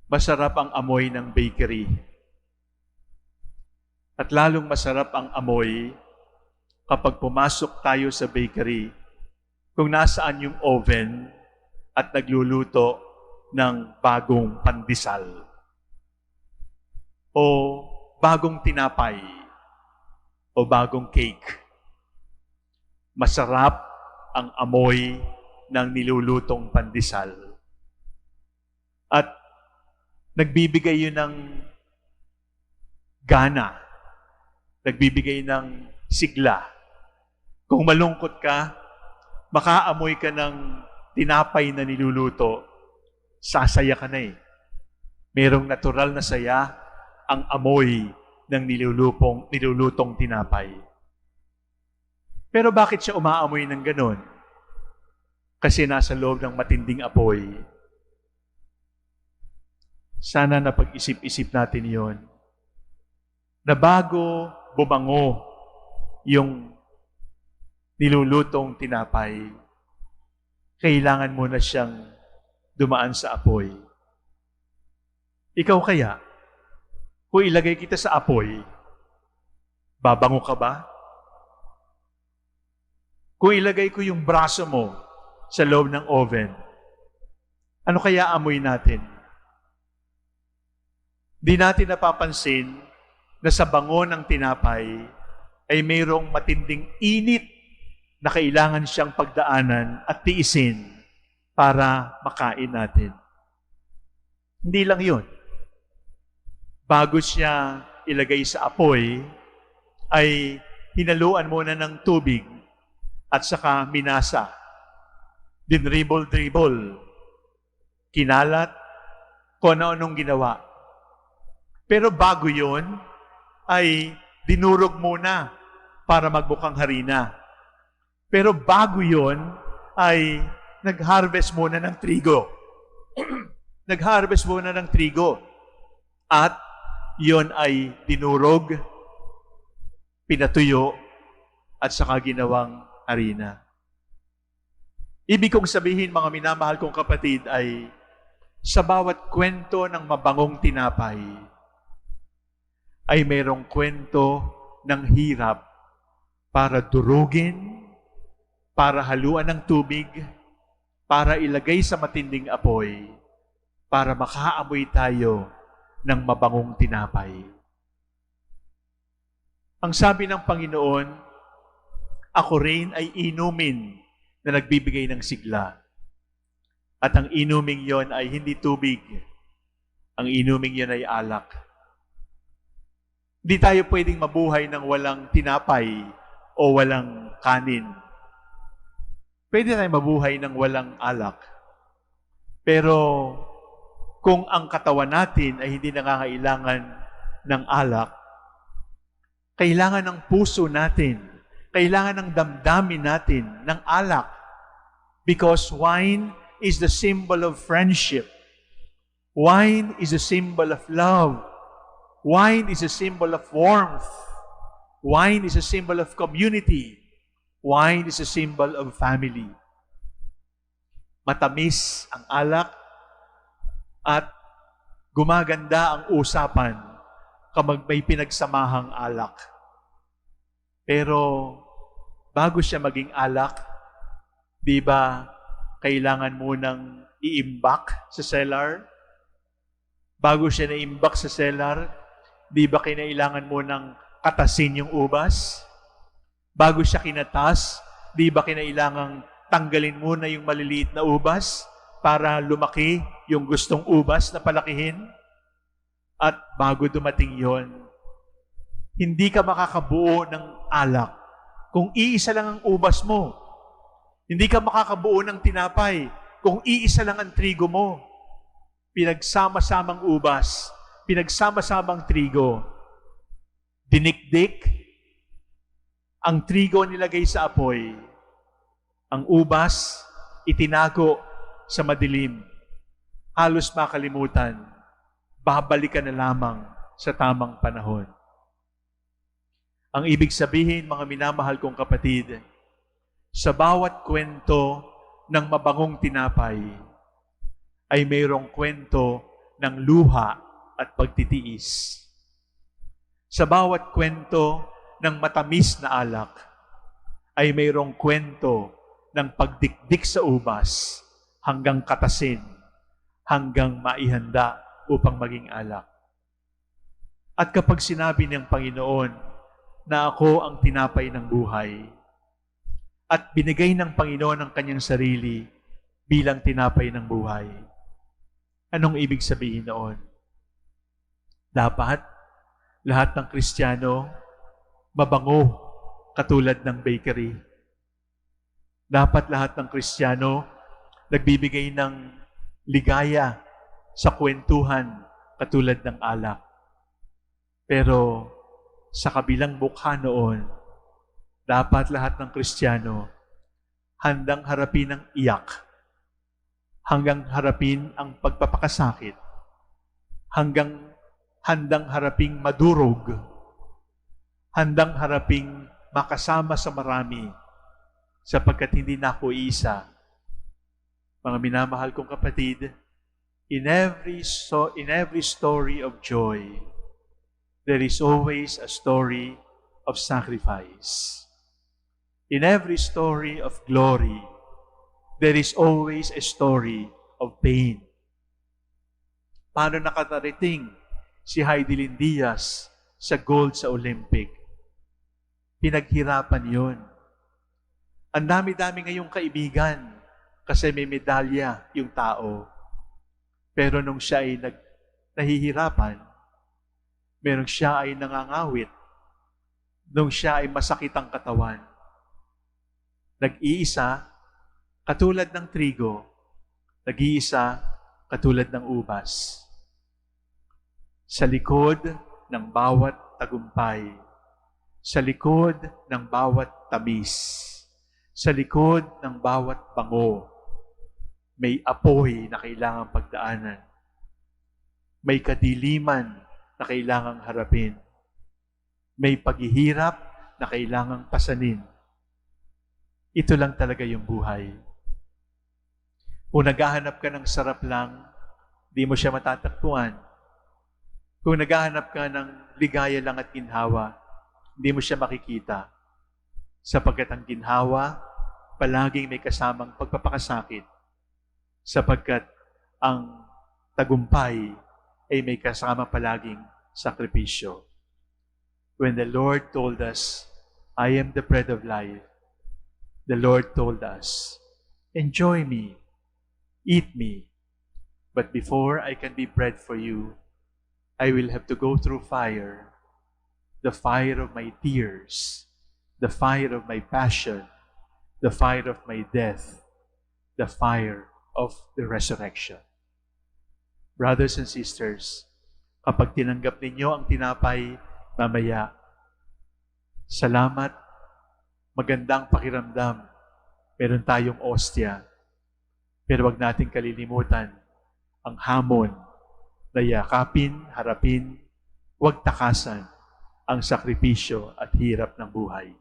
Masarap ang amoy ng bakery. At lalong masarap ang amoy kapag pumasok tayo sa bakery kung nasaan yung oven at nagluluto ng bagong pandesal o bagong tinapay o bagong cake. Masarap ang amoy ng nilulutong pandesal. At nagbibigay yun ng gana, nagbibigay ng sigla. Kung malungkot ka, makaamoy ka ng tinapay na niluluto, sasaya ka na eh. Merong natural na saya ang amoy ng nilulutong tinapay. Pero bakit siya umaamoy ng ganon? Kasi nasa loob ng matinding apoy. Sana napag-isip-isip natin yon. Na bago bumango yung nilulutong tinapay, kailangan mo na siyang dumaan sa apoy. Ikaw kaya, kung ilagay kita sa apoy, babango ka ba? Kung ilagay ko yung braso mo sa loob ng oven, ano kaya amoy natin? Di natin napapansin na sa bango ng tinapay ay mayroong matinding init na kailangan siyang pagdaanan at tiisin para makain natin. Hindi lang yun. Bago siya ilagay sa apoy, ay hinaluan muna ng tubig at saka minasa. Dinribble-dribble. Kinalat, kung ano-anong ginawa. Pero bago yon ay dinurog muna para magbukang harina. Pero bago yon ay nag-harvest muna ng trigo. Nag-harvest muna ng trigo. At yon ay dinurog, pinatuyo, at saka ginawang harina. Ibig kong sabihin, mga minamahal kong kapatid, ay sa bawat kwento ng mabangong tinapay, ay mayroong kwento ng hirap para durugin, para haluan ng tubig, para ilagay sa matinding apoy, para makaamoy tayo ng mabangong tinapay. Ang sabi ng Panginoon, ako rin ay inumin na nagbibigay ng sigla. At ang inuming yon ay hindi tubig. Ang inuming yon ay alak. Hindi tayo pwedeng mabuhay ng walang tinapay o walang kanin. Pwede tayo mabuhay ng walang alak. Pero kung ang katawan natin ay hindi nangangailangan ng alak, kailangan ng puso natin, kailangan ng damdamin natin ng alak. Because wine is the symbol of friendship. Wine is a symbol of love. Wine is a symbol of warmth. Wine is a symbol of community. Wine is a symbol of family. Matamis ang alak at gumaganda ang usapan kapag may pinagsamahang alak. Pero bago siya maging alak, di ba kailangan mo nang iimbak sa cellar? Bago siya naimbak sa cellar, di ba kinailangan mo nang katasin yung ubas? Bago siya kinatas, di ba kinailangang tanggalin mo na yung maliliit na ubas para lumaki yung gustong ubas na palakihin? At bago dumating yon, hindi ka makakabuo ng alak kung iisa lang ang ubas mo. Hindi ka makakabuo ng tinapay kung iisa lang ang trigo mo. Pinagsama-samang ubas, pinagsama-samang trigo. Dinikdik, ang trigo nilagay sa apoy. Ang ubas, itinago sa madilim. Halos makalimutan, babalikan na lamang sa tamang panahon. Ang ibig sabihin, mga minamahal kong kapatid, sa bawat kwento ng mabangong tinapay, ay mayroong kwento ng luha at pagtitiis. Sa bawat kwento ng matamis na alak, ay mayroong kwento ng pagdikdik sa ubas hanggang katasin, hanggang maihanda upang maging alak. At kapag sinabi ng Panginoon na ako ang tinapay ng buhay, at binigay ng Panginoon ang kanyang sarili bilang tinapay ng buhay, anong ibig sabihin noon? Dapat lahat ng Kristiyano mabango katulad ng bakery. Dapat lahat ng Kristiyano nagbibigay ng ligaya sa kwentuhan katulad ng alak. Pero sa kabilang mukha noon, dapat lahat ng Kristiyano handang harapin ang iyak, hanggang harapin ang pagpapakasakit, handang haraping madurog, handang haraping makasama sa marami, sapagkat hindi na ako isa. Mga minamahal kong kapatid, in every story of joy, there is always a story of sacrifice. In every story of glory, there is always a story of pain. Paano nakatarating si Heidelin Diaz sa gold sa Olympic? Pinaghirapan yun. Ang dami-dami ngayong kaibigan kasi may medalya yung tao. Pero nung siya ay nahihirapan, merong siya ay nangangawit, nung siya ay masakit ang katawan, nag-iisa katulad ng trigo, nag-iisa katulad ng ubas. Sa likod ng bawat tagumpay, sa likod ng bawat tamis, sa likod ng bawat bango, may apoy na kailangang pagdaanan. May kadiliman na kailangang harapin. May paghihirap na kailangang pasanin. Ito lang talaga yung buhay. Kung naghahanap ka ng sarap lang, di mo siya matatagpuan. Kung naghahanap ka ng ligaya lang at ginhawa, hindi mo siya makikita. Sapagkat ang ginhawa, palaging may kasamang pagpapakasakit. Sapagkat ang tagumpay ay may kasama palaging sakripisyo. When the Lord told us, I am the bread of life, the Lord told us, enjoy me, eat me, but before I can be bread for you, I will have to go through fire, the fire of my tears, the fire of my passion, the fire of my death, the fire of the resurrection. Brothers and sisters, kapag tinanggap ninyo ang tinapay mamaya, salamat, magandang pakiramdam, meron tayong ostya, pero wag nating kalilimutan ang hamon na yakapin, harapin, wag takasan ang sakripisyo at hirap ng buhay.